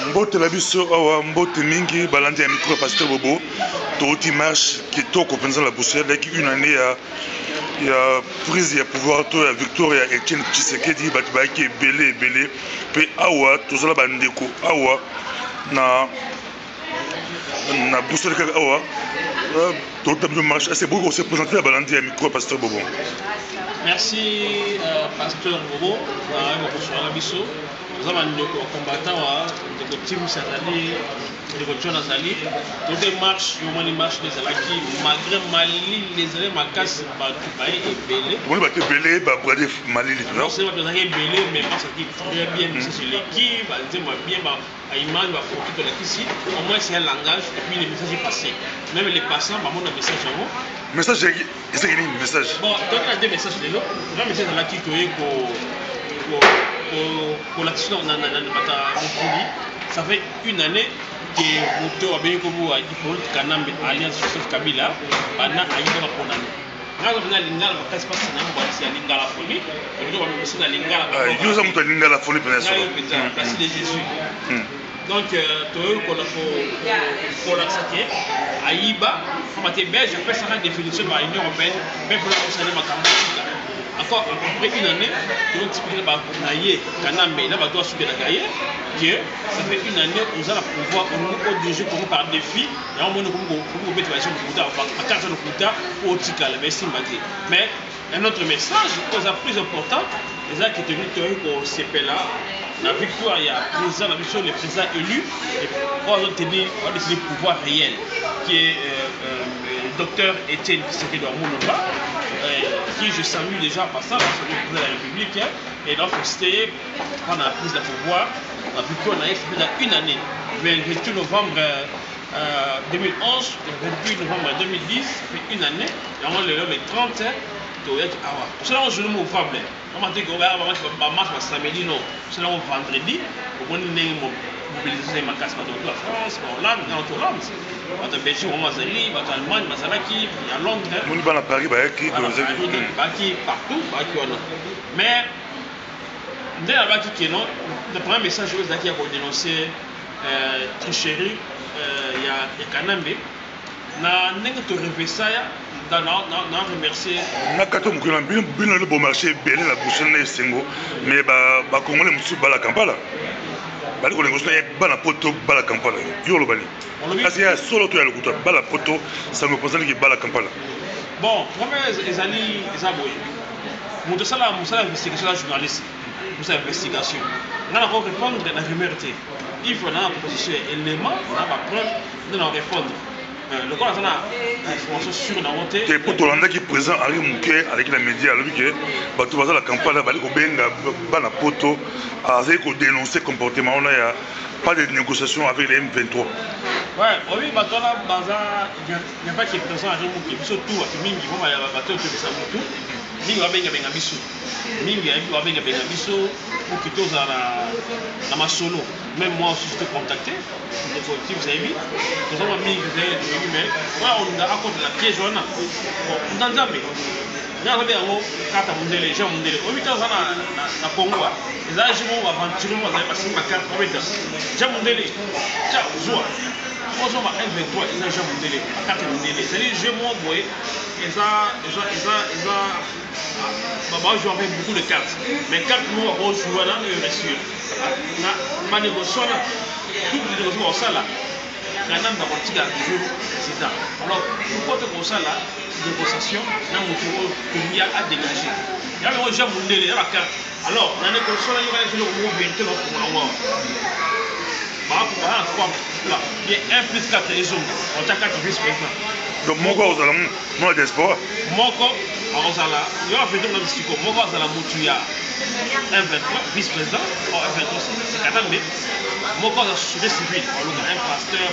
Mbote la biso awa mbote mingi balandi ya micro pasteur Bobo touti marche kitoko penza la poussière avec une année ya prise ya pouvoir to ya victoire ya Etienne Tshisekedi batu ba ki belé pe awa tozala bandeko awa na boussole kaka awa touti marche c'est beaucoup se présenter la balandi ya micro pasteur Bobo. Merci pasteur Bobo bonsoir la biso. Nous avons un combattant de Tim Sadali, de John Azali. Toutes les marches, les marches des Alaki, malgré Mali, les élèves, ma casse, et belé. Vous avez belé, Bradé Mali. Non, c'est pas que vous avez belé, mais parce qu'il très bien, c'est sur l'équipe, bien, Aïman va profiter de l'équipe. Au moins, c'est un langage, et puis les messages est passé. Même les passants, on a un message en haut. Message, c'est un message. Bon, donc, il y a des messages de l'eau. Le message de l'Alaki, pour l'action dans ça fait une année que Moto a bien comme vous a dit pour Kanam Alliance Joseph Kabila pendant Aïda Ponani. Nous avons l'ingala parce que nous avons aussi l'ingala folie. Nous avons aussi l'ingala. Nous avons l'ingala folie bien sûr. Merci de Jésus. Donc pour la saquer Aïba, on va te belge, je fais ça la définition par l'Union européenne, mais pour la concerner ma campagne. Encore après une année, donc expliquer que ça fait une année où nous allons pouvoir au jeu comme par défi, et on va mais un autre message, plus important, les gens qui ont tenu au CPLA, la victoire, il y a le président élu, et on va tenir le pouvoir réel, qui est le docteur Etienne Tshisekedi Moulomba, qui je salue déjà en passant, parce que le président de la République, et donc c'était pendant la prise de pouvoir, la victoire a été dans une année, le 28 novembre 2011, le 28 novembre 2010, ça fait une année, et on le 30, c'est là où je ne me vois pas. On m'a dit qu'on va marcher samedi, non, c'est là où vendredi, on mobiliser ma casse dans la France, en Hollande, dans Hollande. En Belgique, en Mazali, en Allemagne, Mazalaki, à Londres. On va à Paris, partout, mais dès la vague qui est non, le premier message qui a dénoncé tricherie, il y a Kanambe. Na nenga to revesaya dans remercier na kato mukuna bino le bon marché belé la bouchon na Sengo mais ba congolais musu bala Kampala bali ko négocier bana poto bala Kampala yo lo bali parce que solo to ya lokuta bala poto ça me pose que bala Kampala bon premier ezali ezaboy muto sala musala investigation la journaliste musala investigation na ko répondre na remercier il faut na proposition élément na ba preuve de na répondre. Le corps a information sur la montée. Et pour tout le monde qui est présent, Henri Mouké, avec les médias, tout la campagne, la poto, avec dénoncer le comportement. On n'a pas de négociation avec les M23. Ouais, oui, il n'y a pas qui est présent à Henri Mouké. Surtout, il y a un bateau qui est tout. Mingi wabenga benga biso mingi ayi wabenga benga biso pour que tous na masolo même moi aussi je te contacté le collectif vous avez vu nous avons mingi vous avez vu mais voilà on a raconté la piège on a bon dans Zambie na ba yango kata mundele jean mundele o bita sana na Congo les âges mo aventure mo za passer ma carte pour bita jean mundele ta zoa moi je m'a M23 ils ont jean mundele carte mundele c'est les jeux mo boy ils joue avec beaucoup de cartes. Mais cartes, nous avons joué là, bien sûr. Ma négociation, toutes les négociations, ça là, quand même, dans le jeu président. Alors, pourquoi tu ça là, négociation, dans le pays à dégager. Il y a un gens qui ont la carte. Alors, dans la négociation, il y a un mot vérité dans le monde. Il y a 1 plus 4 raisons. On a 4 vice-présidents. Donc, mon corps, moi, d'espoir. Mon corps, il y a un fait de l'obstacle. Mon corps, il y a un vice-président. Un 23, c'est Katambe. Mon corps, c'est société civile. Un pasteur,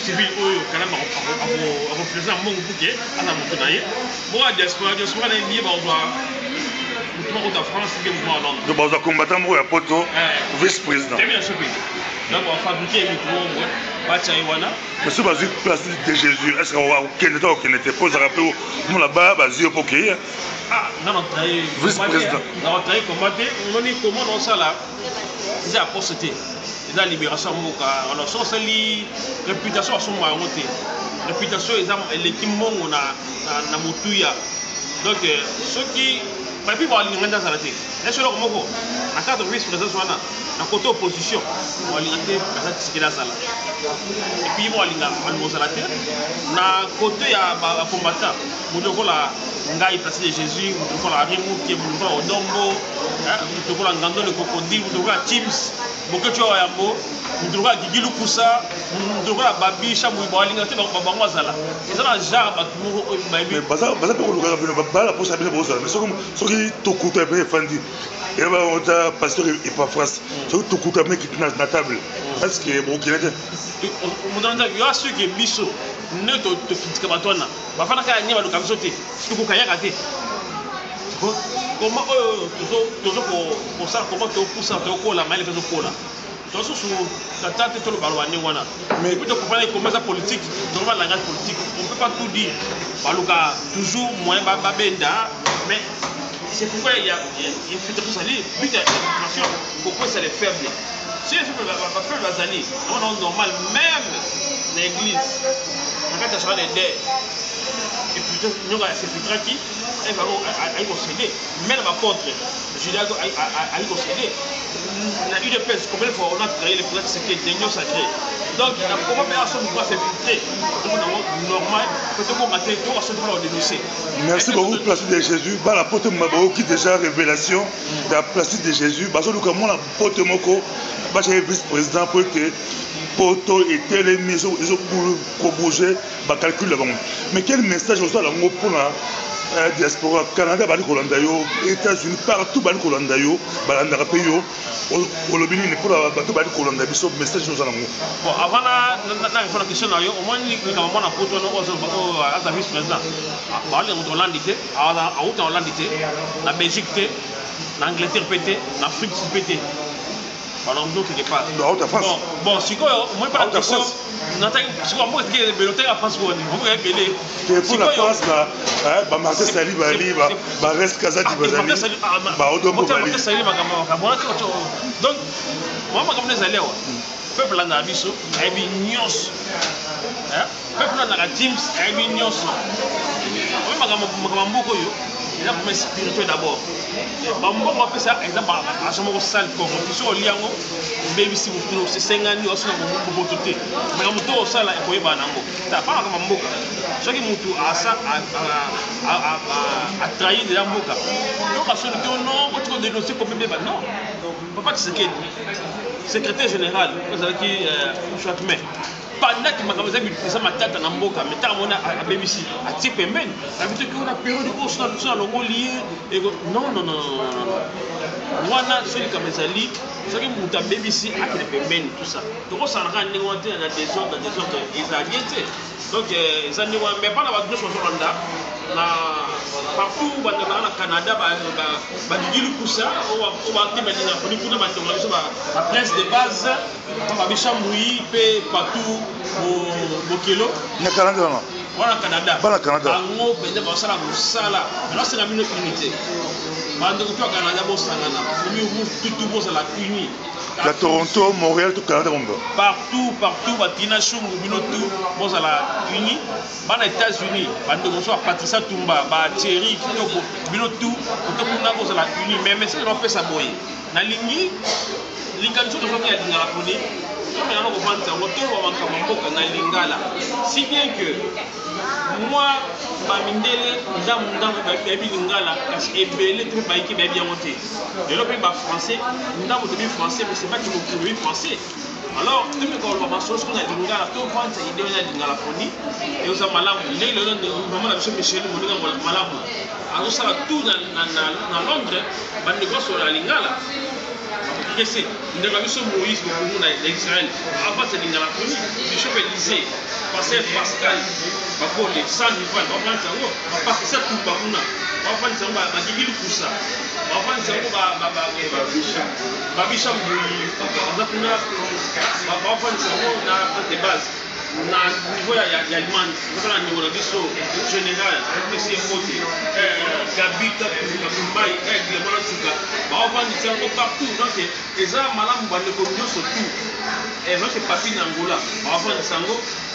civil, Kanama, un représentant, mon bouquet, à la Motonaye. Moi, diaspora, il est lié, on doit. De France, donc, on va combattre un poto vice-président. Donc, on va fabriquer un micro, Bachaïwana. Mais si vous place de Jésus, est-ce qu'on n'était pas rappelé où là-bas, vas-y, pour qu'il y ait. Ah, non, vice-président. Non, combatté, on dit comment on ça là. C'est à poster. C'est la libération Moka. Alors, ça, c'est la réputation à son maroté. Réputation, l'équipe on a Moutouya. Donc, ceux qui. Mais puis, on va aller dans la tête. Est-ce que l'on a 4 vice-présidents, on a côté opposition, on va aller dans la salle. Et puis, on va aller dans la tête. On a côté combattant, on a Ngai place de Jésus, on a Rimou qui est au Dombo, on a Ngando le Cocodile, on a Teams, beaucoup de choses à Yambo, on a Gigilou Poussa, on a Babi, Chamou, on a Lingate, on a Bangwazala. C'est un genre de mais Baza peut la poche à bien Bosa, mais ce qui t'occupe un peu, Fandi, et là, on a pasteur et pas France, ce qui t'occupe un peu qui est dans la table. Est-ce que bon, qui est là? Il y a ceux qui biso ne te critiquent pas toi. Bah fana ka nyama luka bisote. Tu ko kaya kate. Comment toujours pour ça comment tu pousses ça tu ko la mal fait ko la. Donc sous ta tête tout le balwani wana. Mais tu comprends comment ça politique, dans la langage politique, on peut pas tout dire. Baluka toujours moins benda mais c'est pourquoi il y a fait tout ça dit but de l'information pourquoi c'est les faibles. Si les faibles va faire les années, on est normal même l'église. Quand tu as des et puis nous c'est plus qui elle va aller concéder même va contre Judas aller concéder la UDPS combien de fois on a créé les projets secrets d'union sacrée donc la comment personne doit se filtrer normal peut-être qu'on matin tout va se faire dénoncer. Merci beaucoup place de Jésus ba la porte mabao qui déjà révélation de la place de Jésus ba so luka mo la porte moko ba chez vice-président pour que poto et les maisons ils ont bougé ba calcul là. Mais quel message on soit là pour la diaspora Canada bali kolanda yo États-Unis partout bali kolanda yo balanda ka peyo au lobby ni pour la bateau bali kolanda biso message nous allons. Bon avant na faire la question au moins ni comme on a poto no as vice président bali en Hollande té en Hollande té la Belgique té l'Angleterre pété l'Afrique pété. Alors nous quelque part. Bon, si quoi, moi pas la question. Si quoi, moi qui est beloté à France pour moi belé. Pour la France là, bah Martin Sali bali, bah reste Kazadi bazali. Bah Odombo bali. Martin Sali donc moi comme les allés peuple là na biso, ay bi nyos. Peuple là na teams, ay bi nyos. Moi makambo ko yo. Il a pour spirituel d'abord. Bambo on fait ça exemple à ce moment sale corruption liango baby si vous c'est 50 ans aussi na bototé. Mais moto ça là ko yeba nango. Ta pas comme mboka. Soki mutu a ça a trahi de la mboka. Donc à ce non, on peut dénoncer comme bébé non. Papa Tshisekedi secrétaire général vous avez qui Chouatme pendant que makambo za matata na mboka meta mona a BBC a type men ça veut dire qu'on a période où ça longo lié et non wana celui comme ezali soki muta BBC a que men tout ça donc ça rend négoté dans des ordres exagérés donc ezani wa mais pas la base de Rwanda na partout dans Canada ba dilu kusa o ba temeli na poni kuna ba tonga biso ba presse de base ba bishamui pe partout au kilo na Canada non voilà Canada bala Canada ngo pende ba sala musala alors c'est la minute unité bande ko Canada bo sangana fumi tout bo sala uni la Toronto, Montréal, tout Canada, partout, Batina Chungu, Binotou, bon à la Uni, dans les États-Unis, bonsoir Patricia Tumba, Thierry, Kitoko, Binotou, bon à la Uni, mais c'est qu'on fait ça boy. Na lingi, l'ingancho de famille à la Pony, comme il y a un moment où on va lingala. Si bien que moi, Bamindele, Ndam, Baby Lingala, parce que Ebele, tout le pays qui est bien monté. Et là, il français, Ndam, français, mais c'est pas que vous pouvez français. Alors, tout le monde va m'assurer qu'on a Lingala, tout le monde a idée de Lingala Pony, et vous avez malade, les gens de vraiment la Michel, on est malade. Alors, ça va tout dans Londres, on est sur la Lingala. qu'est-ce que Moïse d'Israël avant c'est dans la première bishop Élisée pasteur Pascal bakole 100 000 francs on prend ça parce que ça tout ba muna on prend ça ba gigili kusa on prend ça ba bishop on prend ça na de base na niveau ya Allemagne na niveau de biso général c'est moté Gabita Kumbai aigle mona suka ba on dit ça partout donc eza malamu ba ndeko nyonso tout et donc papi na Angola ba on dit sango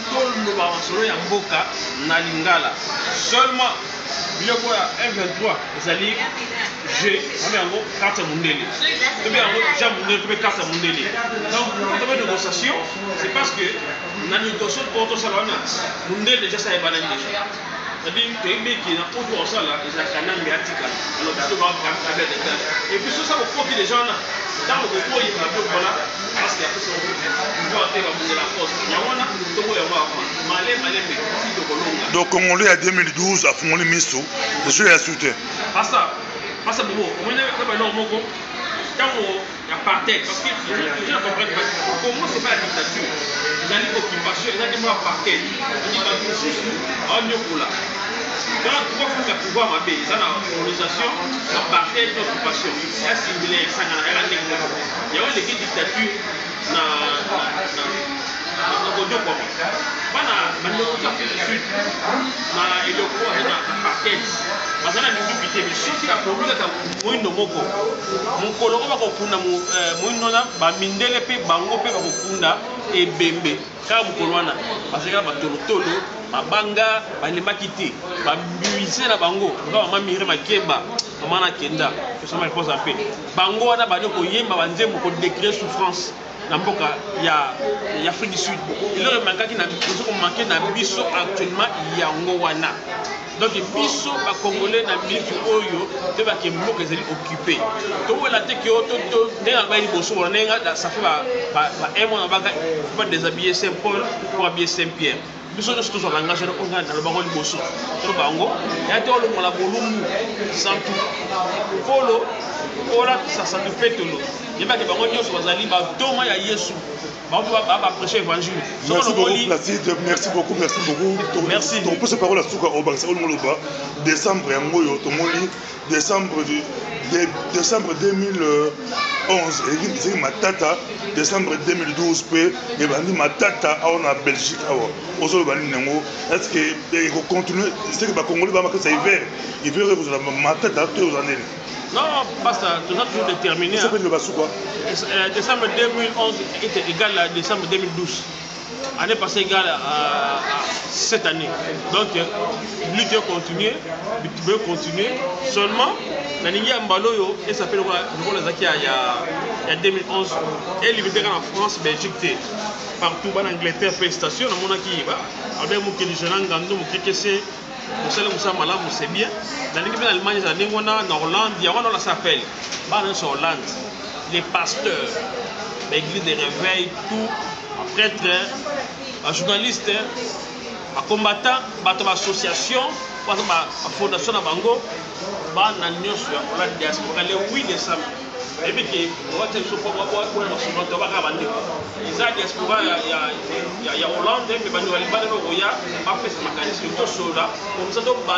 tout le basolo ya mboka na lingala seulement biloko ya M23 ezali G yango carte mondele to bien yango ja mondele to be carte mondele donc to be négociation c'est parce que na négociation pour to salona mondele déjà ça est banane déjà c'est-à-dire que qui na auto ça là ils a kanam biatika alors biso ba carte de l'état et puis ça au profit des gens là dans le groupe il va bien voilà parce que après ça on va faire la force yamona to boya ma malé mais si de kolonga donc Congolais à 2012 a fondé Misso le jeu a soutenu Passa bobo, on est comme un homme quand il y a apartheid, parce que les gens comprennent pas comment c'est pas la dictature. Il y a l'occupation, il y a des apartheid. On dit que c'est un mieux pour là. Quand tu vois le pouvoir ma pays, ça la colonisation, apartheid, l'occupation. Il y a similaire, ça n'a rien à dire. Il y a une dictature na kodio kwa bana bandeko ya sud na eloko na apartheid bazana bidubité mais soki la problème ka moindo moko mokolo ko bakokunda moindo na ba mindele pe bango pe bakokunda ebembe ka mokolo wana baseka batolotolo mabanga balembaki te bamusicien na bango nga mamire makeba mama na kenda kesoma réponse ape bango wana bani koyemba banzembo kodécrire souffrance na mboka ya Afrique du Sud il leur manquaki na biso ko manquer na biso actuellement yango wana donc biso ba congolais na biso oyo te ba ke mboka ezali occupé to wala te ke to ndenga ba liboso wala ndenga ça fait ba un mois na baka pas déshabiller Saint-Paul pour habiller Saint-Pierre biso de surtout sur langage na onga na bango liboso to bango ya te olo mola bolumu santu polo ora ça santu petolo yeba ke bango nyonso bazali ba toma ya Yesu ba prêcher évangile merci beaucoup merci on peut se parler à Souka au Bansa Olmoloba décembre yangoyo to moni décembre 2011 et c'est matata décembre 2012 pe et bandi matata on a Belgique awa ozo bandi nango est-ce que il faut continuer c'est que ba congolais ba makasa hiver vous la matata tous les années. Non, parce que tout ça toujours déterminé. Ça s'appelle le Basouka. Décembre 2011 était égal à décembre 2012. Année passée égale à cette année. Donc, lutte continuer, seulement, la ligne Mbaloyo, elle s'appelle il y a 2011, elle est libérée en France, Belgique, partout en Angleterre, station, dans mon acquis, avec mon Kéligenan, Gando, mon Kékessé. C'est bien. Dans l'Allemagne, en Hollande, il y a on s'appelle. En Hollande, les pasteurs, l'église des réveils, tout, les prêtres, les journalistes, les combattants, les associations, la fondation de Bango, la diaspora, le 8 décembre. Et puis, on va te dire que la diaspora, il y a Hollande, mais il y a des gens qui ont fait ce mécanisme. Comme ça, on a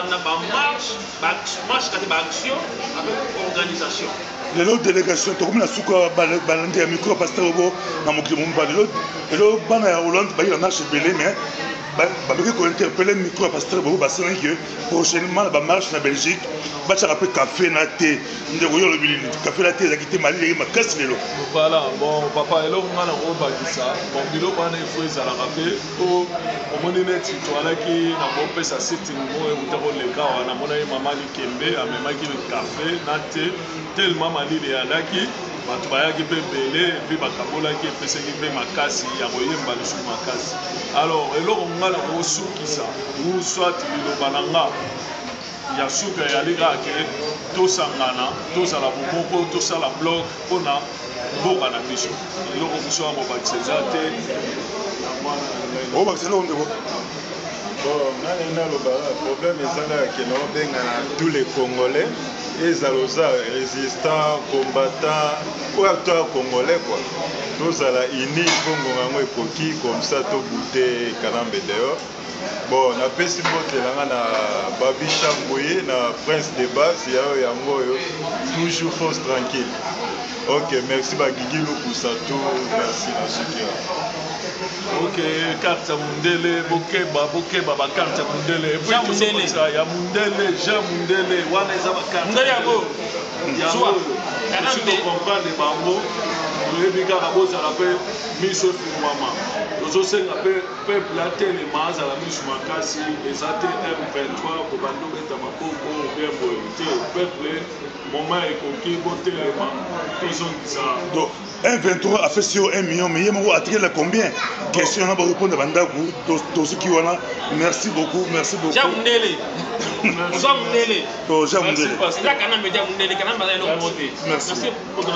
marche, action avec organisation. Les autres délégations, tout comme la Souka, Balandi, Micro, Pasteur Obo, Namoki Mumba, les autres, Hollande, il y a marche belé, mais il faut interpeller le micro Pasteur Obo, parce que prochainement, la marche en Belgique, il va appeler café naté, café naté, il a quitté Mali, il m'a cassé les lots. Voilà, bon, papa, et là, on a un gros bagissa. Bon, il faut à la rappeler. Au moment où tu as qui n'a pas fait sa sitting, on a le cas, on a mon ami maman qui kembe, a même qui le café, naté, tellement mali les alaki, batubaya qui peut belé, puis bakabola qui peut se qui peut makasi, ya moyen balusu makasi. Alors, et là, on a le gros sou qui ça, ou soit le bananga. Ya suka ya liga ke to sangana to sala bomoko to sala blog pona boka na biso eloko biso amo bakisezate o bakisela on debo bon nana le problème ezala ke no benga na tous les Congolais ezaloza résistant combattant oyo acteur congolais quoi tozala ini bongo yango ekoki comme ça tobute kalambe dehors bon napesi mbotelanga na Babi Chamboye na Prince de Base yayo yango oyo toujours force tranquille. Ok, merci Bagigi Lokusato, merci na Sukira. Ok, carte ya Mundele, bokeba ba carte ya Mundele. Jean Mundele. Ya Mundele, Jean Mundele, wana eza ba carte. Mundele yango. Soit, si tu comprends les bango, oyebi kaka bozala mpe miso efungwama. Tozosenga mpe peuple atelema azala miso makasi eza te M23 kobanda obeta maboko bien boye te peuple moment ekoki botelema tozongisa. Donc, 1,23 a fait sur 1 million, mais il y a attiré combien? Question, on va répondre à Bandakou, tous ceux qui ont là. Merci beaucoup, merci beaucoup. Jean Mundele. Jean Mundele. Jean Mundele. Merci pour ton